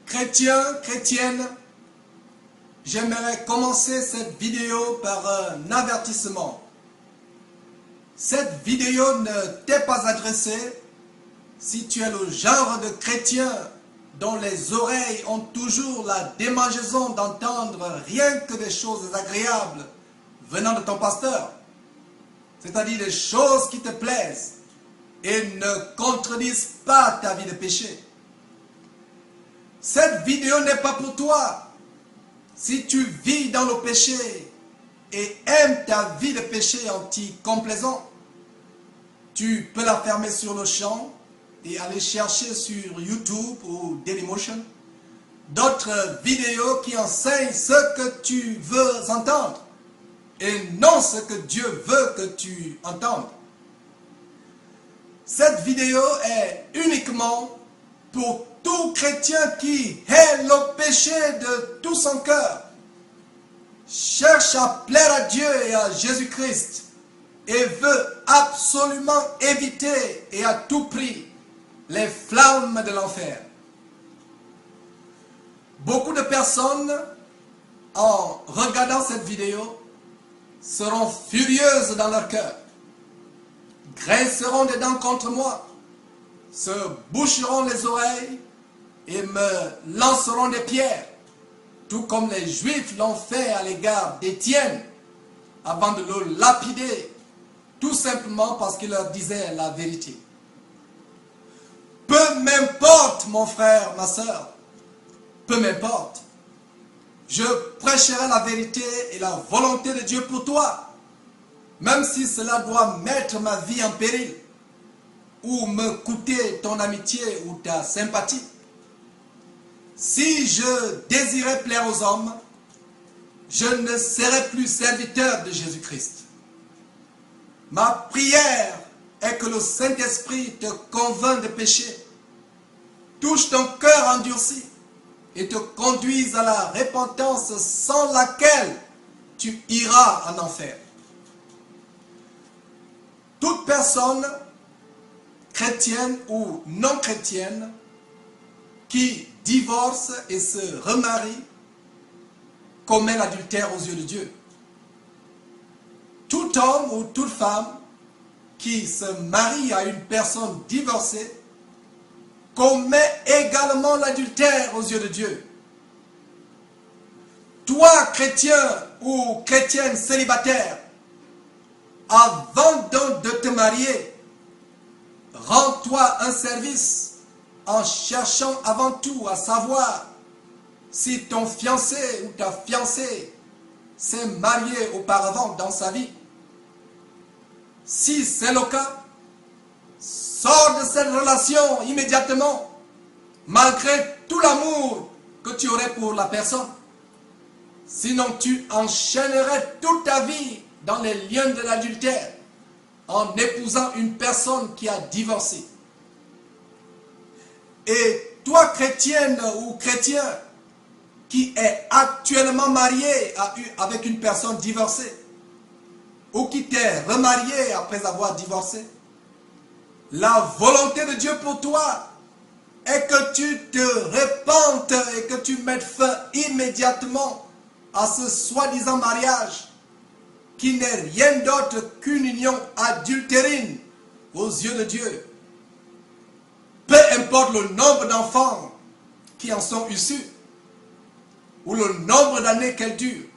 Chrétiens, chrétiennes, j'aimerais commencer cette vidéo par un avertissement. Cette vidéo ne t'est pas adressée si tu es le genre de chrétien dont les oreilles ont toujours la démangeaison d'entendre rien que des choses agréables venant de ton pasteur, c'est-à-dire des choses qui te plaisent et ne contredisent pas ta vie de péché. Cette vidéo n'est pas pour toi si tu vis dans le péché et aimes ta vie de péché anti-complaisant. Tu peux la fermer sur le champ et aller chercher sur YouTube ou Dailymotion d'autres vidéos qui enseignent ce que tu veux entendre et non ce que Dieu veut que tu entendes. Cette vidéo est uniquement pour tout chrétien qui hait le péché de tout son cœur, cherche à plaire à Dieu et à Jésus-Christ et veut absolument éviter et à tout prix les flammes de l'enfer. Beaucoup de personnes, en regardant cette vidéo, seront furieuses dans leur cœur, grinceront des dents contre moi, se boucheront les oreilles et me lanceront des pierres, tout comme les Juifs l'ont fait à l'égard d'Étienne, avant de le lapider, tout simplement parce qu'il leur disait la vérité. Peu m'importe, mon frère, ma soeur, peu m'importe. Je prêcherai la vérité et la volonté de Dieu pour toi, même si cela doit mettre ma vie en péril, ou me coûter ton amitié ou ta sympathie. Si je désirais plaire aux hommes, je ne serais plus serviteur de Jésus-Christ. Ma prière est que le Saint-Esprit te convainc de péché, touche ton cœur endurci et te conduise à la repentance sans laquelle tu iras en enfer. Toute personne, chrétienne ou non chrétienne, qui divorce et se remarie, commet l'adultère aux yeux de Dieu. Tout homme ou toute femme qui se marie à une personne divorcée commet également l'adultère aux yeux de Dieu. Toi, chrétien ou chrétienne célibataire, avant donc de te marier, rends-toi un service en cherchant avant tout à savoir si ton fiancé ou ta fiancée s'est marié auparavant dans sa vie. Si c'est le cas, sors de cette relation immédiatement, malgré tout l'amour que tu aurais pour la personne. Sinon, tu enchaînerais toute ta vie dans les liens de l'adultère en épousant une personne qui a divorcé. Et toi, chrétienne ou chrétien, qui est actuellement marié avec une personne divorcée, ou qui t'est remarié après avoir divorcé, la volonté de Dieu pour toi est que tu te repentes et que tu mettes fin immédiatement à ce soi-disant mariage qui n'est rien d'autre qu'une union adultérine aux yeux de Dieu. Peu importe le nombre d'enfants qui en sont issus ou le nombre d'années qu'elles durent,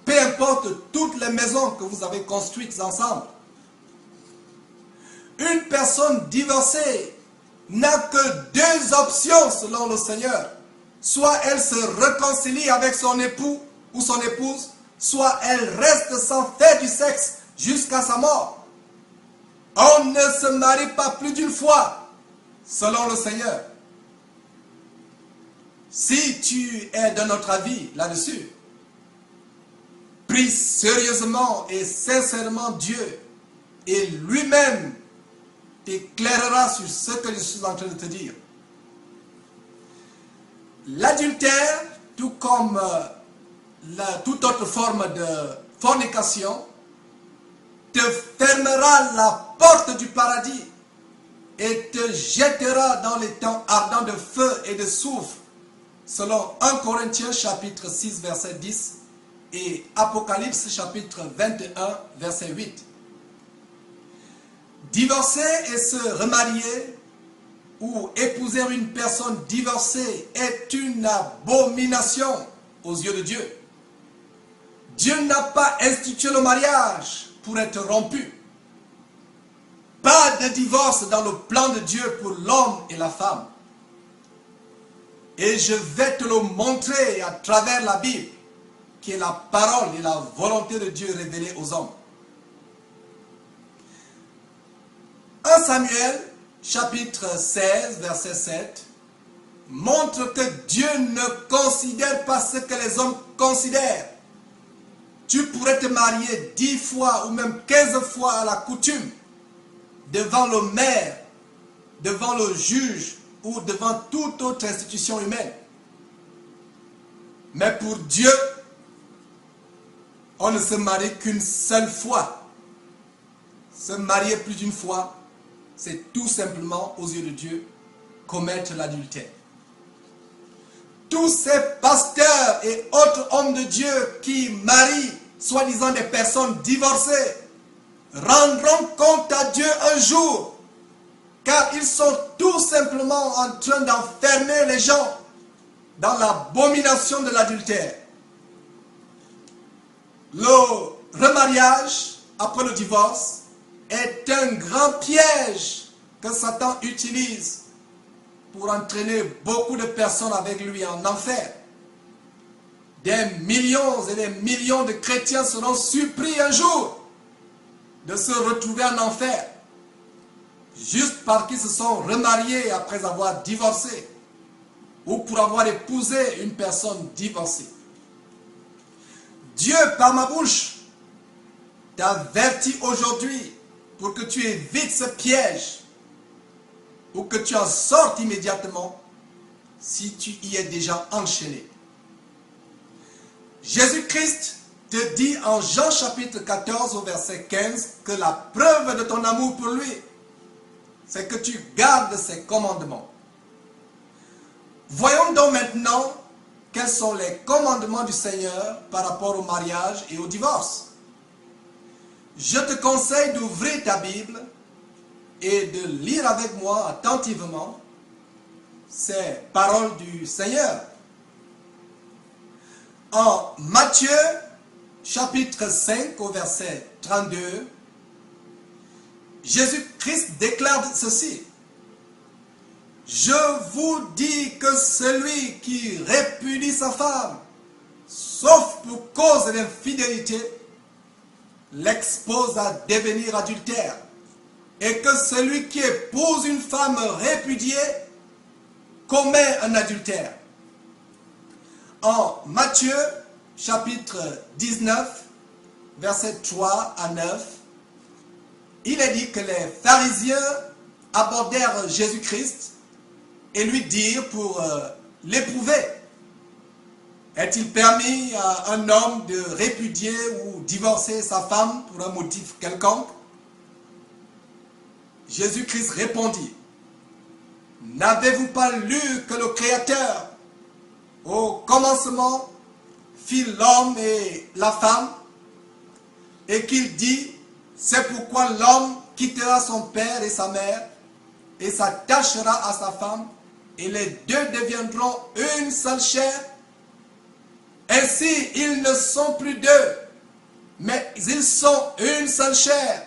peu importe toutes les maisons que vous avez construites ensemble, une personne divorcée n'a que deux options selon le Seigneur. Soit elle se réconcilie avec son époux ou son épouse, soit elle reste sans faire du sexe jusqu'à sa mort. On ne se marie pas plus d'une fois selon le Seigneur. Si tu es de notre avis là-dessus, prie sérieusement et sincèrement Dieu et lui-même t'éclairera sur ce que je suis en train de te dire. L'adultère, tout comme toute autre forme de fornication, te fermera la porte du paradis et te jettera dans les temps ardents de feu et de soufre selon 1 Corinthiens chapitre 6 verset 10 et Apocalypse chapitre 21 verset 8. Divorcer et se remarier ou épouser une personne divorcée est une abomination aux yeux de Dieu. Dieu n'a pas institué le mariage pour être rompu. Pas de divorce dans le plan de Dieu pour l'homme et la femme. Et je vais te le montrer à travers la Bible, qui est la parole et la volonté de Dieu révélée aux hommes. 1 Samuel, chapitre 16, verset 7, montre que Dieu ne considère pas ce que les hommes considèrent. Tu pourrais te marier 10 fois ou même 15 fois à la coutume, devant le maire, devant le juge ou devant toute autre institution humaine. Mais pour Dieu, on ne se marie qu'une seule fois. Se marier plus d'une fois, c'est tout simplement, aux yeux de Dieu, commettre l'adultère. Tous ces pasteurs et autres hommes de Dieu qui marient, soi-disant des personnes divorcées, rendront compte à Dieu un jour, car ils sont tout simplement en train d'enfermer les gens dans l'abomination de l'adultère. Le remariage après le divorce est un grand piège que Satan utilise pour entraîner beaucoup de personnes avec lui en enfer. Des millions et des millions de chrétiens seront surpris un jour de se retrouver en enfer, juste parce qu'ils se sont remariés après avoir divorcé ou pour avoir épousé une personne divorcée. Dieu, par ma bouche, t'avertit aujourd'hui pour que tu évites ce piège ou que tu en sortes immédiatement si tu y es déjà enchaîné. Jésus-Christ te dit en Jean chapitre 14 au verset 15 que la preuve de ton amour pour lui, c'est que tu gardes ses commandements. Voyons donc maintenant quels sont les commandements du Seigneur par rapport au mariage et au divorce. Je te conseille d'ouvrir ta Bible et de lire avec moi attentivement ces paroles du Seigneur. En Matthieu, chapitre 5, au verset 32, Jésus-Christ déclare ceci. Je vous dis que celui qui répudie sa femme, sauf pour cause d'infidélité, l'expose à devenir adultère, et que celui qui épouse une femme répudiée commet un adultère. En Matthieu, chapitre 19, versets 3 à 9, il est dit que les pharisiens abordèrent Jésus-Christ et lui dirent pour l'éprouver, est-il permis à un homme de répudier ou divorcer sa femme pour un motif quelconque? Jésus-Christ répondit, n'avez-vous pas lu que le Créateur, au commencement, fit l'homme et la femme, et qu'il dit, c'est pourquoi l'homme quittera son père et sa mère, et s'attachera à sa femme, et les deux deviendront une seule chair. Ainsi, ils ne sont plus deux, mais ils sont une seule chair.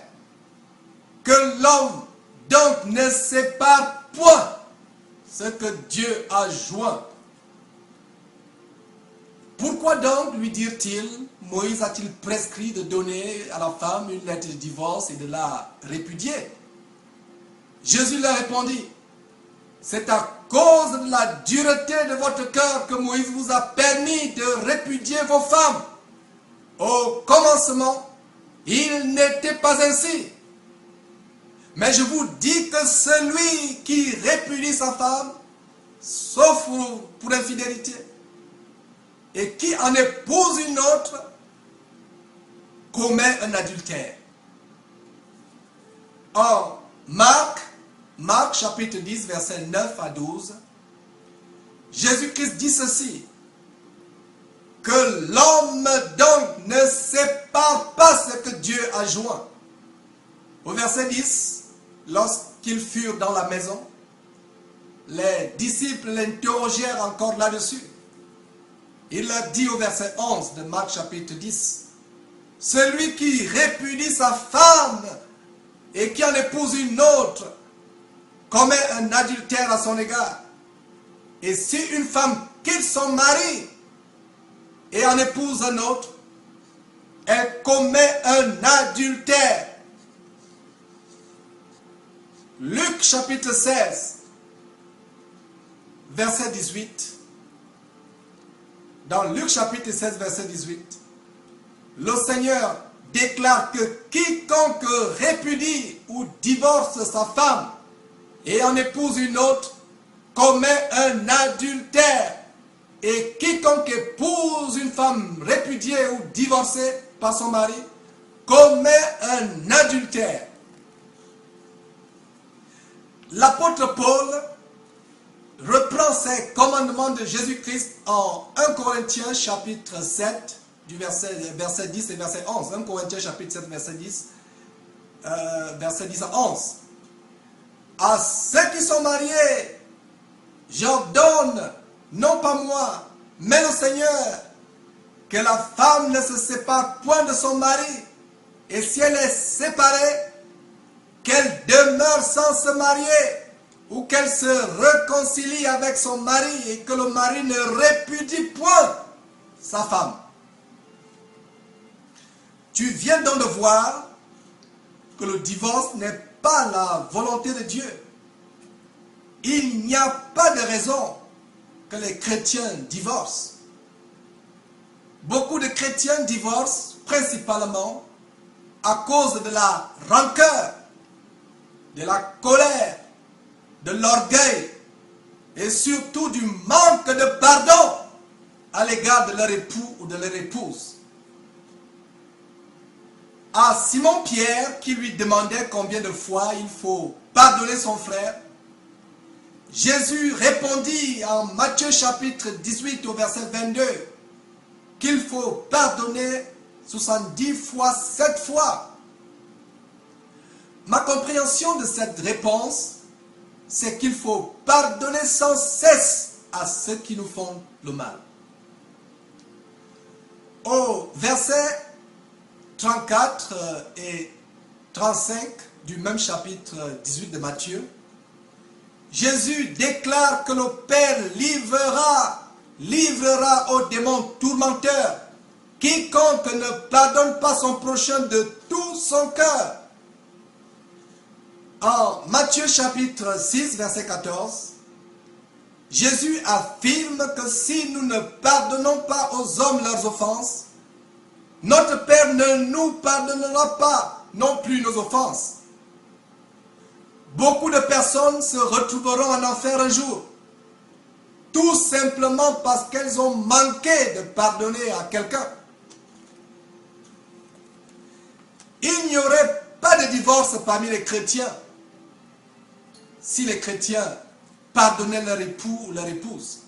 Que l'homme donc ne sépare point ce que Dieu a joint. Pourquoi donc, lui dirent-ils, Moïse a-t-il prescrit de donner à la femme une lettre de divorce et de la répudier? Jésus leur répondit, c'est à cause de la dureté de votre cœur que Moïse vous a permis de répudier vos femmes. Au commencement, il n'était pas ainsi. Mais je vous dis que celui qui répudie sa femme, sauf pour infidélité, et qui en épouse une autre, commet un adultère. En Marc chapitre 10, versets 9 à 12, Jésus-Christ dit ceci, que l'homme donc ne sépare pas ce que Dieu a joint. Au verset 10, lorsqu'ils furent dans la maison, les disciples l'interrogèrent encore là-dessus. Il leur dit au verset 11 de Marc chapitre 10, « Celui qui répudie sa femme et qui en épouse une autre commet un adultère à son égard. Et si une femme quitte son mari et en épouse un autre, elle commet un adultère. » Luc chapitre 16, verset 18. Dans Luc chapitre 16, verset 18, le Seigneur déclare que quiconque répudie ou divorce sa femme et en épouse une autre commet un adultère. Et quiconque épouse une femme répudiée ou divorcée par son mari commet un adultère. L'apôtre Paul reprend ces commandements de Jésus-Christ en 1 Corinthiens chapitre 7, du verset 10 et verset 11. 1 Corinthiens chapitre 7, verset 10, verset 10 à 11. À ceux qui sont mariés, j'ordonne, non pas moi, mais le Seigneur, que la femme ne se sépare point de son mari, et si elle est séparée, qu'elle demeure sans se marier, ou qu'elle se réconcilie avec son mari, et que le mari ne répudie point sa femme. Tu viens donc de voir que le divorce n'est pas la volonté de Dieu. Il n'y a pas de raison que les chrétiens divorcent. Beaucoup de chrétiens divorcent principalement à cause de la rancœur, de la colère, de l'orgueil et surtout du manque de pardon à l'égard de leur époux ou de leur épouse. À Simon-Pierre, qui lui demandait combien de fois il faut pardonner son frère, Jésus répondit en Matthieu chapitre 18 au verset 22 qu'il faut pardonner 70 fois 7 fois. Ma compréhension de cette réponse, c'est qu'il faut pardonner sans cesse à ceux qui nous font le mal. Au verset 34 et 35 du même chapitre 18 de Matthieu, Jésus déclare que le Père livrera aux démons tourmenteurs quiconque ne pardonne pas son prochain de tout son cœur. En Matthieu chapitre 6, verset 14, Jésus affirme que si nous ne pardonnons pas aux hommes leurs offenses, notre Père ne nous pardonnera pas non plus nos offenses. Beaucoup de personnes se retrouveront en enfer un jour, tout simplement parce qu'elles ont manqué de pardonner à quelqu'un. Il n'y aurait pas de divorce parmi les chrétiens si les chrétiens pardonnaient leur époux ou leur épouse.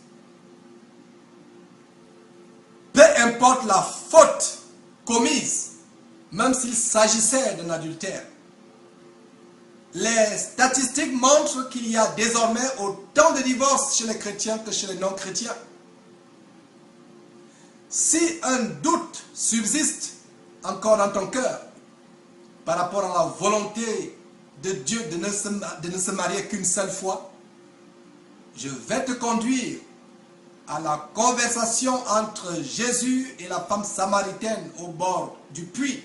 Peu importe la faute commise, même s'il s'agissait d'un adultère. Les statistiques montrent qu'il y a désormais autant de divorces chez les chrétiens que chez les non-chrétiens. Si un doute subsiste encore dans ton cœur par rapport à la volonté de Dieu de ne se marier qu'une seule fois, je vais te conduire à la conversation entre Jésus et la femme samaritaine au bord du puits,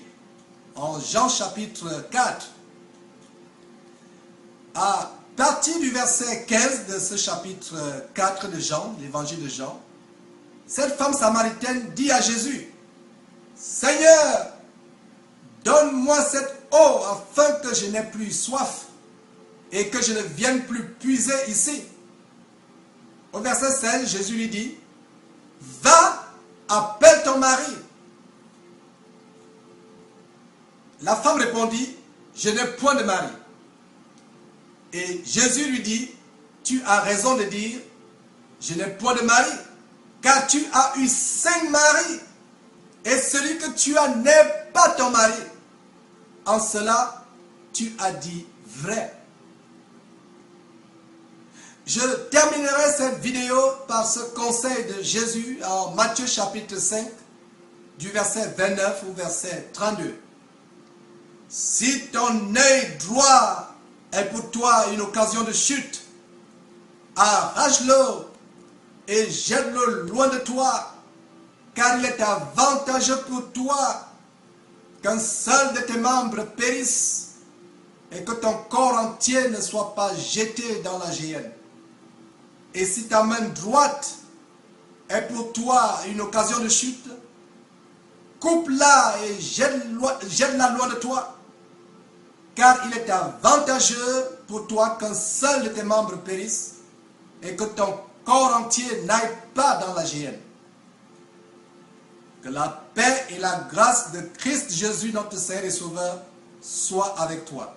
en Jean chapitre 4. À partir du verset 15 de ce chapitre 4 de Jean, l'évangile de Jean, cette femme samaritaine dit à Jésus, « Seigneur, donne-moi cette eau afin que je n'ai plus soif et que je ne vienne plus puiser ici. » Au verset 16, Jésus lui dit, « Va, appelle ton mari. » La femme répondit, « Je n'ai point de mari. » Et Jésus lui dit, « Tu as raison de dire, je n'ai point de mari, car tu as eu 5 maris, et celui que tu as n'est pas ton mari. En cela, tu as dit vrai. Je terminerai cette vidéo par ce conseil de Jésus en Matthieu chapitre 5, du verset 29 au verset 32. Si ton œil droit est pour toi une occasion de chute, arrache-le et jette-le loin de toi, car il est avantageux pour toi qu'un seul de tes membres périsse et que ton corps entier ne soit pas jeté dans la géhenne. Et si ta main droite est pour toi une occasion de chute, coupe-la et jette-la loin de toi, car il est avantageux pour toi qu'un seul de tes membres périsse et que ton corps entier n'aille pas dans la géhenne. Que la paix et la grâce de Christ Jésus, notre Seigneur et Sauveur, soient avec toi.